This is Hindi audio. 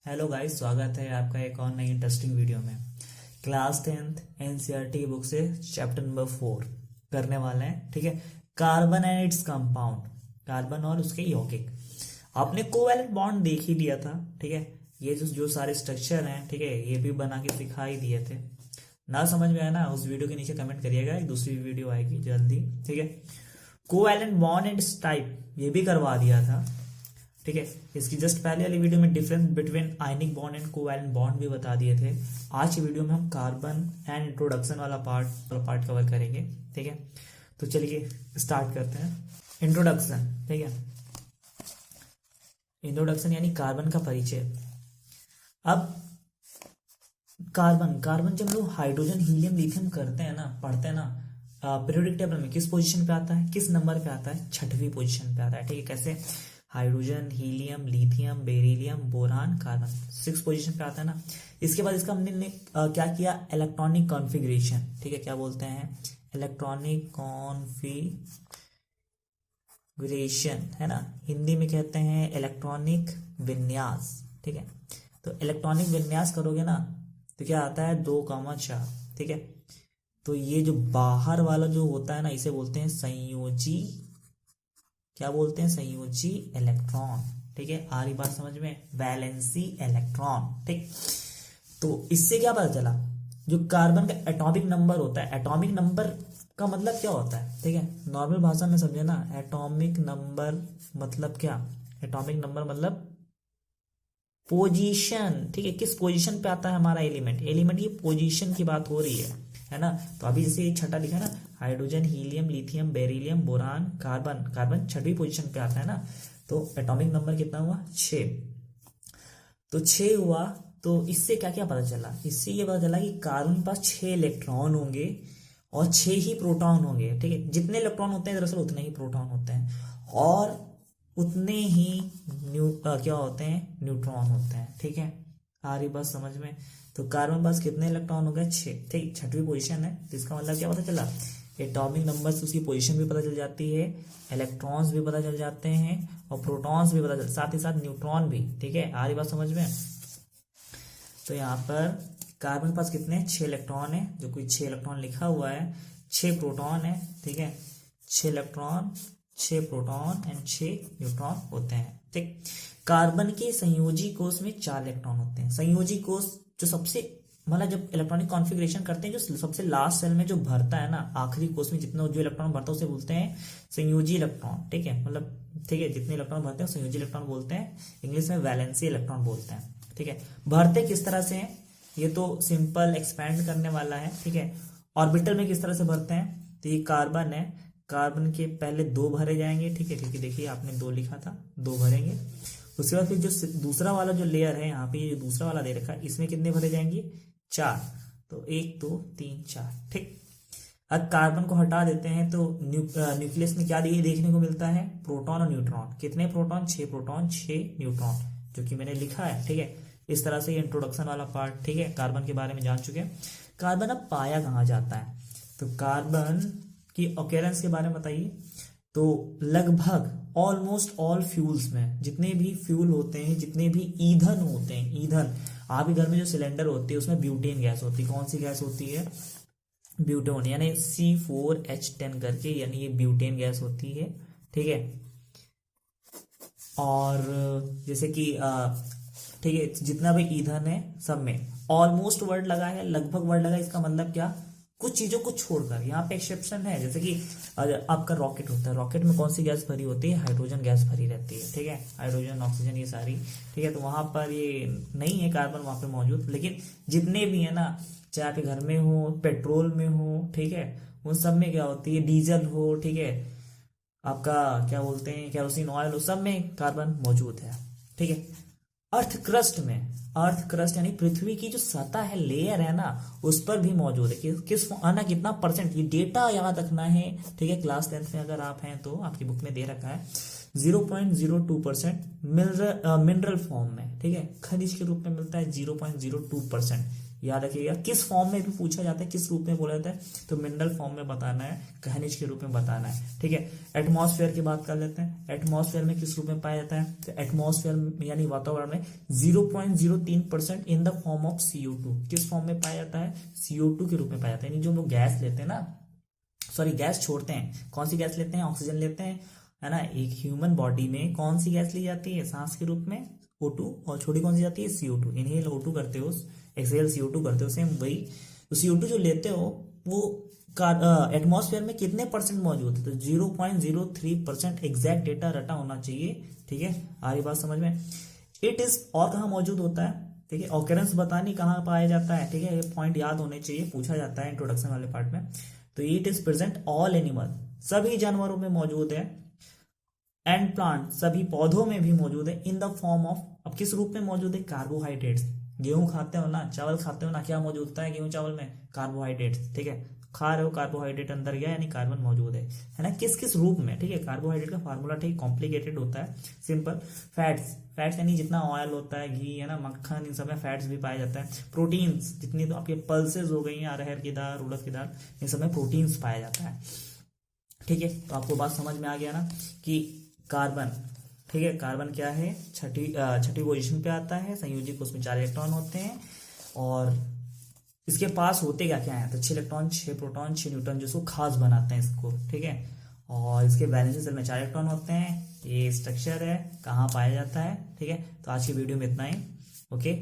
हेलो गाइस, स्वागत है आपका एक और नई इंटरेस्टिंग वीडियो में। क्लास 10th एनसीईआरटी बुक से चैप्टर नंबर 4 करने वाले हैं। ठीक है, carbon and its compound, carbon और उसके यौगिक। आपने कोवैलेंट बॉन्ड देख ही लिया था। ठीक है, ये जो सारे स्ट्रक्चर हैं, ठीक है, ये भी बना के सिखा ही दिए थे। ना समझ में आया ना, उस वीडियो के नीचे कमेंट करिएगा, एक दूसरी वीडियो आएगी जल्दी। ठीक है, covalent bond and it's type ये भी करवा दिया था। ठीक है, इसकी जस्ट पहले वाली वीडियो में difference between ionic bond and covalent bond भी बता दिए थे। आज की वीडियो में हम कार्बन एंड इंट्रोडक्शन वाला पार्ट कवर करेंगे। ठीक है, तो चलिए स्टार्ट करते हैं। इंट्रोडक्शन। ठीक है, इंट्रोडक्शन यानी कार्बन का परिचय। अब कार्बन जब लोग हाइड्रोजन हीलियम लिथियम करते हैं ना, पढ़ते हैं ना, पीरियोडिक टेबल में किस पोजीशन पे आता है, किस नंबर पे आता है? 6वीं पोजीशन पे आता है। ठीक है, कैसे? Hydrogen, helium, lithium, beryllium, boron, carbon 6 position पे आता है ना। इसके बाद इसका हमने क्या किया? Electronic configuration. ठीक है, क्या बोलते हैं? इलेक्ट्रॉनिक कॉन्फ़िगरेशन, है ना। हिंदी में कहते हैं इलेक्ट्रॉनिक विन्यास। ठीक है, तो इलेक्ट्रॉनिक विन्यास करोगे ना तो क्या आता है? 2,4। ठीक है, तो ये जो बाहर वाला जो होता है ना, इसे बोलते हैं संयोजी। क्या बोलते हैं? संयोजी इलेक्ट्रॉन। ठीक है, आ रही बात समझ में? Valency electron. ठीक, तो इससे क्या पता चला? जो कार्बन का एटॉमिक नंबर होता है, एटॉमिक नंबर का मतलब क्या होता है? ठीक है, नॉर्मल भाषा में समझे ना। एटॉमिक नंबर मतलब क्या? एटॉमिक नंबर मतलब पोजीशन। ठीक है, किस पोजीशन पे आता है हमारा एलिमेंट? एलिमेंट की पोजीशन की बात हो रही है ना। तो अभी जैसे ये 6 लिखा है ना, hydrogen, helium, lithium, beryllium, boron, carbon. Carbon 6वीं पोजीशन पे आता है ना। तो एटॉमिक नंबर कितना हुआ? 6। तो 6 हुआ। तो इससे क्या क्या पता चला? इससे ये पता चला कि कार्बन के पास 6 इलेक्ट्रॉन होंगे और 6 ही प्रोटॉन होंगे। ठीक है, जितने इलेक्ट्रॉन होते हैं दरअसल उतने ही प्रोटॉन होते हैं, और उतने ही क्या होते हैं? न्यूट्रॉन होते हैं। ठीक है, आ रही बात समझ में? तो कार्बन पास कितने इलेक्ट्रॉन हो गए? 6। ठीक, 6वीं पोजीशन है, तो इसका मतलब क्या पता चला? एटॉमिक नंबर से उसकी पोजीशन भी पता चल जाती है, इलेक्ट्रॉन्स भी पता चल जाते हैं, और प्रोटॉन्स भी पता चल, साथ ही साथ न्यूट्रॉन भी। ठीक है, आ रही बात समझ में? तो यहाँ पर कार्बन पास कितने? 6 इलेक्ट्रॉन है, जो कोई 6 इलेक्ट्रॉन लिखा हुआ है। 6 प्रोटॉन है। ठीक है, 6 इलेक्ट्रॉन, 6 प्रोटॉन एंड 6 न्यूट्रॉन होते हैं। ठीक, कार्बन के संयोजी कोष में 4 इलेक्ट्रॉन होते हैं। संयोजी कोष जो सबसे मतलब जब इलेक्ट्रॉनिक कॉन्फ़िगरेशन करते हैं, जो सबसे लास्ट सेल में जो भरता है ना, आखिरी कोष में जितना जो इलेक्ट्रॉन भरता है उसे बोलते हैं संयोजी इलेक्ट्रॉन। ठीक है, मतलब ठीक है, जितने इलेक्ट्रॉन भरते हैं संयोजी इलेक्ट्रॉन बोलते हैं, इंग्लिश में वैलेंसी इलेक्ट्रॉन बोलते हैं। ठीक है, भरते किस तरह से हैं ये तो सिंपल एक्सपैंड करने वाला है। ठीक है, ऑर्बिटल में किस तरह से भरते हैं? तो ये कार्बन है, कार्बन के पहले 2 भरे जाएंगे। ठीक है, क्योंकि देखिए आपने 2 लिखा था, 2 भरेंगे। उसके बाद फिर जो दूसरा वाला जो लेयर है, यहाँ पे ये दूसरा वाला दे रखा है, इसमें कितने भरे जाएंगे? 4। तो 1 2 3 4। ठीक, अब कार्बन को हटा देते हैं तो न्यूक्लियस में क्या देखने को मिलता है? प्रोटॉन और न्यूट्रॉन। कितने प्रोटॉन? 6 प्रोटॉन 6 न्यूट्रॉन, जो कि मैंने लिखा है। ठीक है, इस तरह से ये इंट्रोडक्शन वाला पार्ट, ठीक है, कार्बन के बारे में जान चुके हैं। कार्बन अब पाया कहाँ जाता है? तो कार्बन की ऑकरेंस के बारे में बताइए। तो लगभग ऑलमोस्ट ऑल फ्यूल्स में, जितने भी फ्यूल होते हैं, जितने भी ईंधन होते हैं, ईंधन, आपके घर में जो सिलेंडर होती है उसमें ब्यूटेन गैस होती है। कौन सी गैस होती है? ब्यूटेन, यानी C4H10 करके, यानी ये ब्यूटेन गैस होती है। ठीक है, और जैसे कि ठीक है, जितना भी ईंधन है सब में ऑलमोस्ट वर्ड लगा है, लगभग वर्ड लगा है। इसका मतलब क्या? कुछ चीजों को छोड़कर। यहाँ पे एक्सेप्शन है, जैसे कि आपका रॉकेट होता है, रॉकेट में कौन सी गैस भरी होती है? हाइड्रोजन गैस भरी रहती है। ठीक है, हाइड्रोजन, ऑक्सीजन, ये सारी। ठीक है, तो वहां पर ये नहीं है कार्बन वहां पे मौजूद, लेकिन जितने भी है ना, चाहे आपके घर में हो, पेट्रोल में हो, ठीक है, उन सब में क्या होती है? डीजल हो, ठीक है, आपका क्या बोलते हैं, केरोसिन ऑयल हो, सब में कार्बन मौजूद है। ठीक है, अर्थ क्रस्ट में, अर्थ क्रस्ट यानी पृथ्वी की जो सतह है, लेयर है ना, उस पर भी मौजूद है। किस आना कितना परसेंट, ये डेटा याद रखना है। ठीक है, क्लास 10th में अगर आप हैं तो आपकी बुक में दे रखा है 0.02% मिनरल फॉर्म में। ठीक है, खनिज के रूप में मिलता है 0.02%। याद रखिएगा। किस फॉर्म में भी पूछा जाता है, किस रूप में बोला जाता है, तो मिनरल फॉर्म में बताना है, खनिज के रूप में बताना है, ठीक है। एटमॉस्फेयर की बात कर लेते हैं। एटमॉस्फेयर में किस रूप में पाया जाता है, तो एटमॉस्फेयर यानी वातावरण में 0.03% in the form of CO2। किस फॉर्म में पाया जाता है, CO2 के रूप में पाया जाता है। यानी जो हम लोग गैस लेते हैं ना, सॉरी गैस छोड़ते हैं, कौन सी गैस लेते हैं, ऑक्सीजन लेते हैं, है ना। एक ह्यूमन बॉडी में कौन सी गैस ली जाती है, सांस के रूप में O2, और छोटी कौन सी जाती है, CO2। इनहेल O2 करते हो, एक्सहेल CO2 करते हो, सेम वही। तो CO2 जो लेते हो वो एटमॉस्फेयर में कितने परसेंट मौजूद है, तो 0.03% एग्जैक्ट डेटा रटा होना चाहिए, ठीक है। आ रही बात समझ में। इट इज और कहाँ मौजूद होता है, ठीक है। ऑकरेंस बतानी कहाँ पाया जाता है, ठीक है। ये पॉइंट याद होने चाहिए, पूछा जाता है इंट्रोडक्शन वाले पार्ट में। तो it is present all animal, सभी जानवरों में मौजूद है, एंड प्लांट, सभी पौधों में भी मौजूद है, इन द फॉर्म ऑफ, अब किस रूप में मौजूद है, कार्बोहाइड्रेट्स। गेहूं खाते हो ना, चावल खाते हो ना, क्या मौजूद होता है गेहूं चावल में, कार्बोहाइड्रेट्स, ठीक है। खा रहे हो, कार्बोहाइड्रेट अंदर गया यानी कार्बन मौजूद है ना। किस किस रूप में, ठीक है। कार्बोहाइड्रेट का फार्मूला ठीक कॉम्प्लिकेटेड होता है, सिंपल। फैट्स, फैट्स यानी जितना ऑयल होता है, घी है ना, मक्खन, इन सब में फैट्स भी पाया जाता है। प्रोटीन्स, जितनी तो आपके पल्सेस हो गई, अरहर की दाल, उड़द की दाल, इन सब में प्रोटीन्स पाया जाता है, ठीक है। तो आपको बात समझ में आ गया ना कि कार्बन, ठीक है, कार्बन क्या है, छठी पोजीशन पे आता है, संयोजी कोष में 4 इलेक्ट्रॉन होते हैं, और इसके पास होते क्या क्या है, तो 6 इलेक्ट्रॉन, 6 प्रोटॉन, 6 न्यूट्रॉन, जिसको खास बनाते हैं इसको, ठीक है। और इसके वैलेंसी सेल में 4 इलेक्ट्रॉन होते हैं। ये स्ट्रक्चर है, कहाँ पाया जाता है, ठीक है। तो आज की वीडियो में इतना ही, ओके।